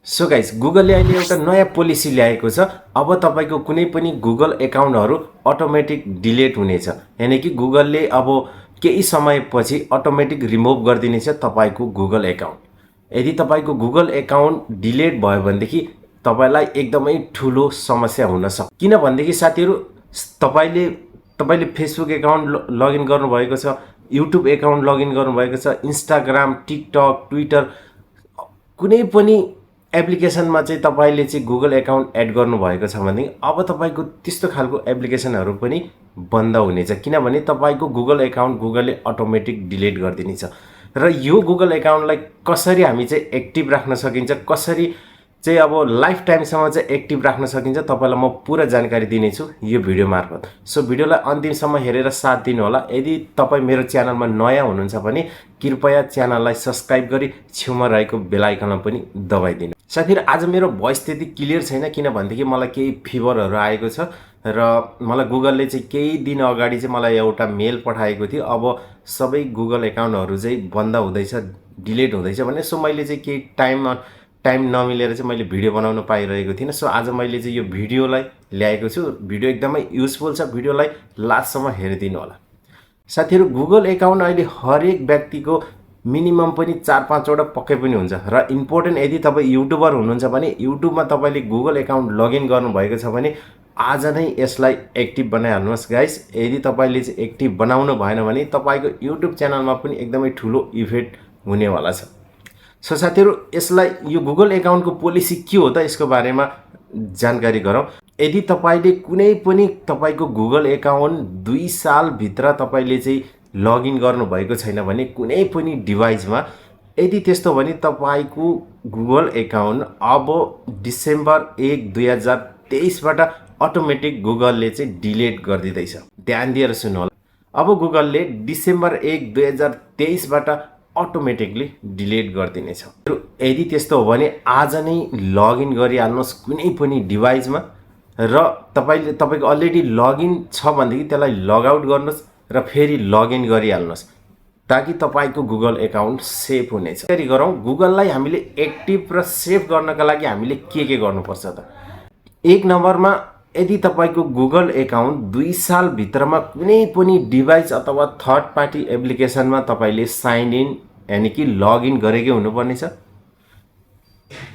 So guys गुगलले अहिले एउटा नयाँ पोलिसी ल्याएको छ। अब तपाईको कुनै पनि गुगल एकाउन्टहरु अटोमेटिक डिलिट हुनेछ। यानी कि गुगलले अब केही समयपछि अटोमेटिक रिमुभ गरिदिनेछ तपाईको गुगल एकाउन्ट। यदि तपाईको गुगल एकाउन्ट डिलिट भयो भनेदेखि तपाईलाई एकदमै ठूलो समस्या हुन सक्छ। किन भन्देखि साथीहरु तपाईले फेसबुक एकाउन्ट लगइन गर्नु भएको छ, युट्युब एकाउन्ट लगइन गर्नु भएको छ, इन्स्टाग्राम, टिकटक, ट्विटर कुनै पनि एप्लिकेसनमा चाहिँ तपाईले चाहिँ गुगल एकाउन्ट एड गर्नु भएको छ भने अब तपाईको त्यस्तो खालको एप्लिकेसनहरु पनि बन्द हुनेछ। किनभने तपाईको गुगल एकाउन्ट गुगलले अटोमेटिक डिलिट गरिदिनेछ। र यो गुगल एकाउन्टलाई कसरी हामी चाहिँ एक्टिभ राख्न सकिन्छ, कसरी चाहिँ अब लाइफ टाइम सम्म चाहिँ एक्टिभ राख्न सकिन्छ तपाईलाई म पूरा जानकारी दिनेछु यो भिडियो मार्फत। सो भिडियोलाई अन्तिमसम्म हेरेर साथ दिनु होला। यदि तपाई मेरो च्यानलमा नयाँ हुनुहुन्छ भने कृपया च्यानललाई सब्स्क्राइब गरी छेउमा रहेको बेल आइकनलाई पनि दबाइदिनु। साथीहरु आज मेरो भोइस त्यति क्लियर छैन किन भन्देखि मलाई केही फिभरहरु आएको छ र मलाई गुगलले चाहिँ केही दिन अगाडि चाहिँ मलाई एउटा मेल पठाएको थियो। अब सबै गुगल एकाउन्टहरु चाहिँ बन्द हुँदैछ, डिलिट हुँदैछ भने सो मैले चाहिँ केही टाइम नमिलेर चाहिँ मैले भिडियो बनाउन पाइरहेको थिइनँ। सो आज मैले चाहिँ यो भिडियोलाई ल्याएको छु। भिडियो एकदमै युजफुल छ, भिडियोलाई लास्टसम्म हेरिदिनु होला। साथीहरु गुगल एकाउन्ट अहिले हरेक व्यक्तिको मिनिमम पनि 4-5 वटा पक्कै पनि हुन्छ र इम्पोर्टेन्ट यदि तपाई युट्युबर हुनुहुन्छ भने युट्युबमा तपाईले गुगल एकाउन्ट लगइन गर्नु भएको छ भने आज नै यसलाई एक्टिभ बनाइहाल्नुहोस् गाइस। यदि तपाईले चाहिँ एक्टिभ बनाउनु भएन भने तपाईको युट्युब च्यानलमा पनि एकदमै ठूलो इफेक्ट हुनेवाला छ। सो साथीहरु यसलाई यो गुगल एकाउन्टको पोलिसी के हो त यसको बारेमा जानकारी गरौँ। यदि तपाईले कुनै पनि तपाईको गुगल एकाउन्ट 2 साल भित्र तपाईले चाहिँ लगइन गर्नु भएको छैन भने कुनै पनि डिभाइसमा यदि त्यस्तो भने तपाईको गुगल एकाउन्ट अब डिसेम्बर 1 2023 बाट अटोमेटिक गुगलले चाहिँ डिलिट गरिदिदैछ। ध्यान दिएर सुन्नु होला। अब गुगलले डिसेम्बर 1 2023 बाट अटोमेटिकली डिलिट गरिदिनेछ। यदि त्यस्तो हो भने आज नै लगइन गरिहाल्नुहोस् कुनै पनि डिभाइसमा र तपाईको अलरेडी लगइन छ भनेदेखि त्यसलाई लग आउट गर्नुहोस् र फेरि लगइन गरिहाल्नुहोस् ताकि तपाईको गुगल एकाउन्ट सेफ हुनेछ। यसरी गरौँ। गुगललाई हामीले एक्टिभ र सेफ गर्नका लागि हामीले के गर्नुपर्छ त? एक नम्बरमा यदि तपाईको गुगल एकाउन्ट 2 साल भित्रमा कुनै पनि डिभाइस अथवा थर्ड पार्टी एप्लिकेसनमा तपाईले साइन इन यानी कि लगइन गरेकै हुनुपर्ने छ।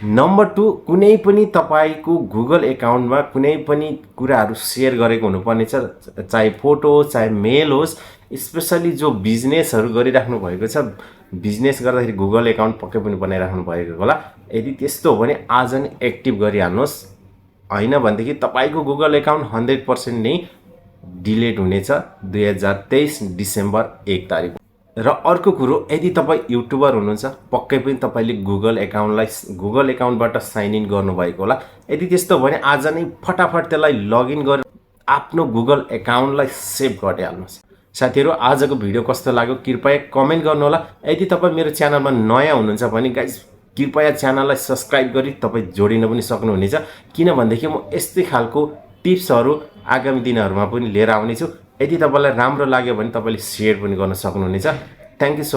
नम्बर 2 कुनै पनि तपाईको गुगल एकाउन्टमा कुनै पनि कुराहरु शेयर गरेको हुनुपर्ने छ, चाहे फोटो चाहे मेल होस्। स्पेशली जो बिजनेसहरु गरिराख्नु भएको छ, बिजनेस गर्दाखेरि गुगल एकाउन्ट पक्कै पनि बनाइराख्नु भएको होला। यदि त्यस्तो हो भने आज नै एक्टिभ गरिहाल्नुहोस्, हैन भनेदेखि तपाईको गुगल एकाउन्ट 100% नै डिलिट हुनेछ 2023 डिसेम्बर 1 तारिख। र अर्को कुरो यदि तपाई युट्युबर हुनुहुन्छ पक्कै पनि तपाईले गुगल एकाउन्टबाट साइन इन गर्नु भएको होला। यदि त्यस्तो हो भने आज नै फटाफट त्यसलाई लगइन गरेर आफ्नो गुगल एकाउन्टलाई सेभ गरिहाल्नुहोस्। साथीहरु आजको भिडियो कस्तो लाग्यो कृपया कमेन्ट गर्नु होला। यदि तपाई मेरो च्यानलमा नयाँ हुनुहुन्छ भने गाइस कृपया च्यानललाई सब्स्क्राइब गरी तपाई जोडिन पनि सक्नुहुनेछ। किन भन्देखि म यस्तै खालको टिप्सहरु आगामी दिनहरुमा पनि लिएर आउने छु। यदि तपाईलाई राम्रो लाग्यो भने तपाईले शेयर पनि गर्न सक्नुहुनेछ। Thank you so